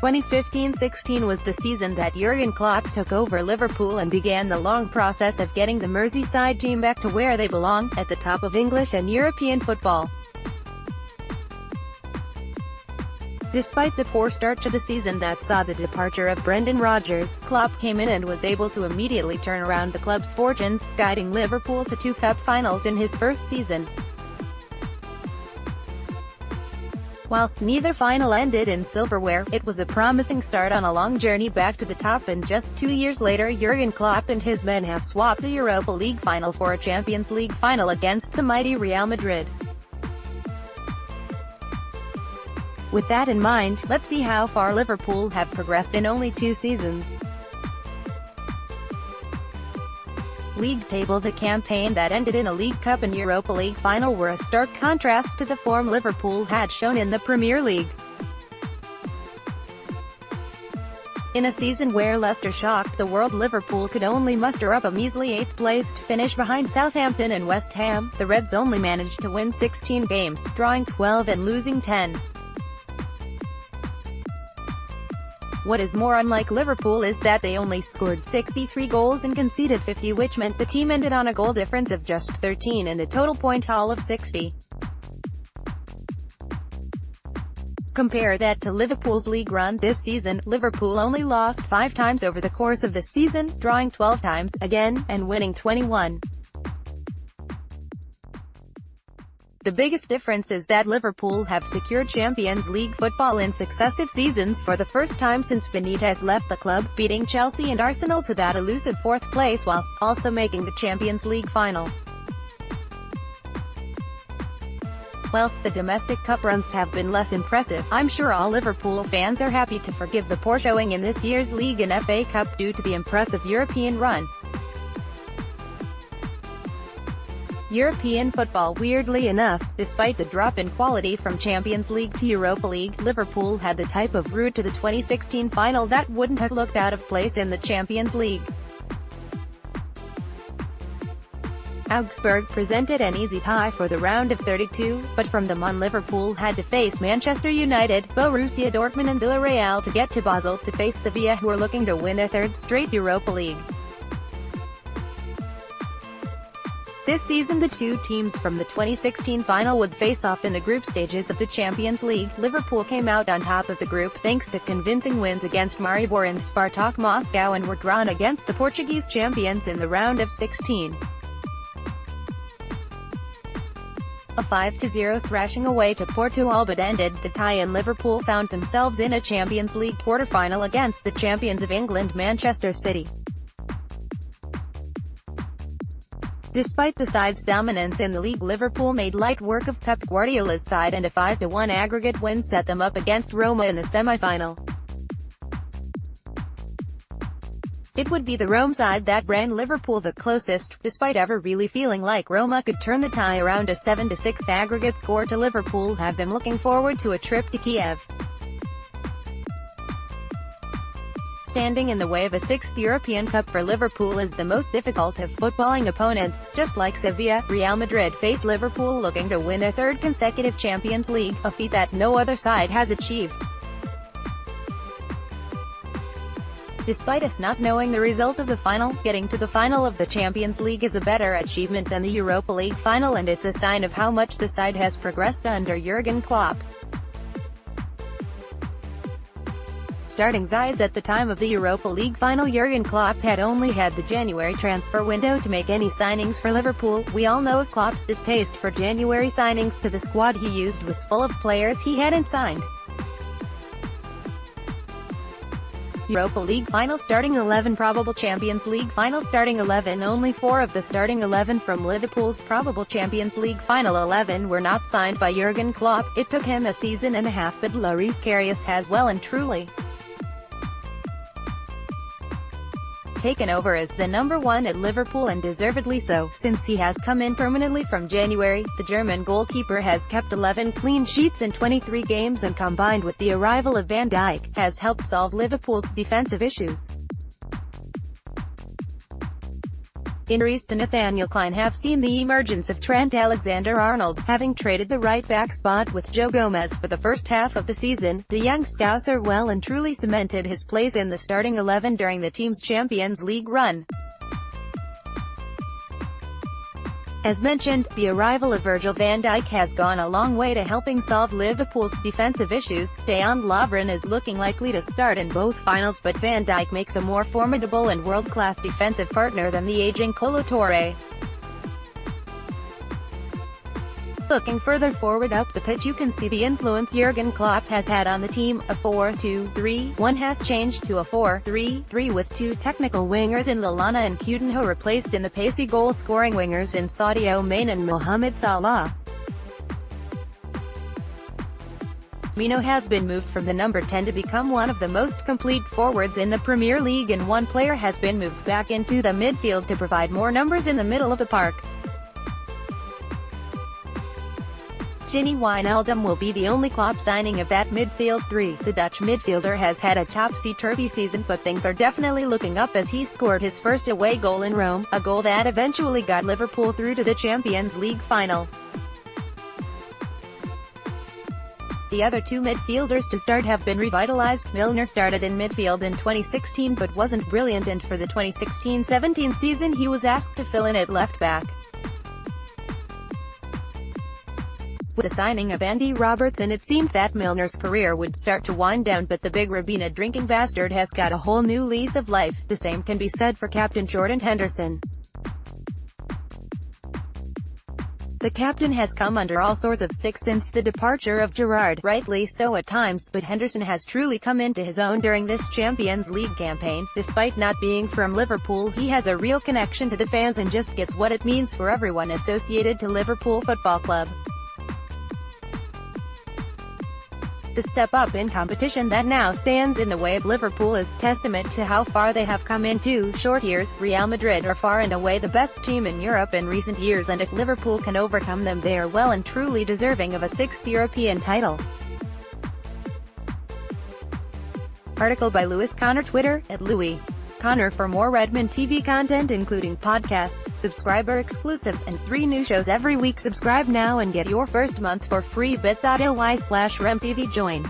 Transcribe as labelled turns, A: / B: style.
A: 2015-16 was the season that Jurgen Klopp took over Liverpool and began the long process of getting the Merseyside team back to where they belong, at the top of English and European football. Despite the poor start to the season that saw the departure of Brendan Rodgers, Klopp came in and was able to immediately turn around the club's fortunes, guiding Liverpool to 2 cup finals in his first season. Whilst neither final ended in silverware, it was a promising start on a long journey back to the top, and just 2 years later Jurgen Klopp and his men have swapped the Europa League final for a Champions League final against the mighty Real Madrid. With that in mind, let's see how far Liverpool have progressed in only 2 seasons. League table. The campaign that ended in a League Cup and Europa League final were a stark contrast to the form Liverpool had shown in the Premier League. In a season where Leicester shocked the world, Liverpool could only muster up a measly 8th-placed finish behind Southampton and West Ham. The Reds only managed to win 16 games, drawing 12 and losing 10. What is more unlike Liverpool is that they only scored 63 goals and conceded 50, which meant the team ended on a goal difference of just 13 and a total point haul of 60. Compare that to Liverpool's league run this season. Liverpool only lost 5 times over the course of the season, drawing 12 times, again, and winning 21. The biggest difference is that Liverpool have secured Champions League football in successive seasons for the first time since Benitez left the club, beating Chelsea and Arsenal to that elusive 4th place whilst also making the Champions League final. Whilst the domestic cup runs have been less impressive, I'm sure all Liverpool fans are happy to forgive the poor showing in this year's League and FA Cup due to the impressive European run. European football. Weirdly enough, despite the drop in quality from Champions League to Europa League, Liverpool had the type of route to the 2016 final that wouldn't have looked out of place in the Champions League. Augsburg presented an easy tie for the round of 32, but from them on Liverpool had to face Manchester United, Borussia Dortmund and Villarreal to get to Basel to face Sevilla, who are looking to win a 3rd straight Europa League. This season the 2 teams from the 2016 final would face off in the group stages of the Champions League. Liverpool came out on top of the group thanks to convincing wins against Maribor and Spartak Moscow, and were drawn against the Portuguese champions in the round of 16. A 5-0 thrashing away to Porto all but ended the tie, and Liverpool found themselves in a Champions League quarter-final against the champions of England, Manchester City. Despite the side's dominance in the league, Liverpool made light work of Pep Guardiola's side, and a 5-1 aggregate win set them up against Roma in the semi-final. It would be the Rome side that ran Liverpool the closest, despite ever really feeling like Roma could turn the tie around. A 7-6 aggregate score to Liverpool have them looking forward to a trip to Kiev. Standing in the way of a 6th European Cup for Liverpool is the most difficult of footballing opponents. Just like Sevilla, Real Madrid face Liverpool looking to win their 3rd consecutive Champions League, a feat that no other side has achieved. Despite us not knowing the result of the final, getting to the final of the Champions League is a better achievement than the Europa League final, and it's a sign of how much the side has progressed under Jurgen Klopp. Starting size. At the time of the Europa League final, Jurgen Klopp had only had the January transfer window to make any signings for Liverpool. We all know of Klopp's distaste for January signings. To the squad he used was full of players he hadn't signed. Europa League final starting 11. Probable Champions League final starting 11. Only 4 of the starting 11 from Liverpool's probable Champions League final 11 were not signed by Jurgen Klopp. It took him a season and a half, but Loris Karius has well and truly taken over as the number 1 at Liverpool, and deservedly so, since he has come in permanently from January. The German goalkeeper has kept 11 clean sheets in 23 games, and combined with the arrival of Van Dijk, has helped solve Liverpool's defensive issues. Injuries to Nathaniel Clyne have seen the emergence of Trent Alexander-Arnold, having traded the right-back spot with Joe Gomez for the first half of the season. The young Scouser well and truly cemented his place in the starting 11 during the team's Champions League run. As mentioned, the arrival of Virgil van Dijk has gone a long way to helping solve Liverpool's defensive issues. Dejan Lovren is looking likely to start in both finals, but Van Dijk makes a more formidable and world-class defensive partner than the aging Kolo Touré. Looking further forward up the pitch, you can see the influence Jurgen Klopp has had on the team. A 4-2-3-1 has changed to a 4-3-3 with two technical wingers in Lallana and Coutinho replaced in the pacey goal-scoring wingers in Sadio Mane and Mohamed Salah. Firmino has been moved from the number 10 to become one of the most complete forwards in the Premier League, and one player has been moved back into the midfield to provide more numbers in the middle of the park. Gini Wijnaldum will be the only Klopp signing of that midfield three. The Dutch midfielder has had a topsy-turvy season, but things are definitely looking up as he scored his first away goal in Rome, a goal that eventually got Liverpool through to the Champions League final. The other two midfielders to start have been revitalized. Milner started in midfield in 2016 but wasn't brilliant, and for the 2016-17 season he was asked to fill in at left-back. With the signing of Andy Robertson, it seemed that Milner's career would start to wind down, but the big Rabina drinking bastard has got a whole new lease of life. The same can be said for captain Jordan Henderson. The captain has come under all sorts of stick since the departure of Gerrard, rightly so at times, but Henderson has truly come into his own during this Champions League campaign. Despite not being from Liverpool, he has a real connection to the fans and just gets what it means for everyone associated to Liverpool Football Club. The step up in competition that now stands in the way of Liverpool is testament to how far they have come in 2 short years. Real Madrid are far and away the best team in Europe in recent years, and if Liverpool can overcome them, they are well and truly deserving of a 6th European title. Article by Lewis Connor, Twitter, @Louis Connor. For more Redmond TV content including podcasts, subscriber exclusives, and 3 new shows every week, subscribe now and get your first month for free. bit.ly/RemTV. Join.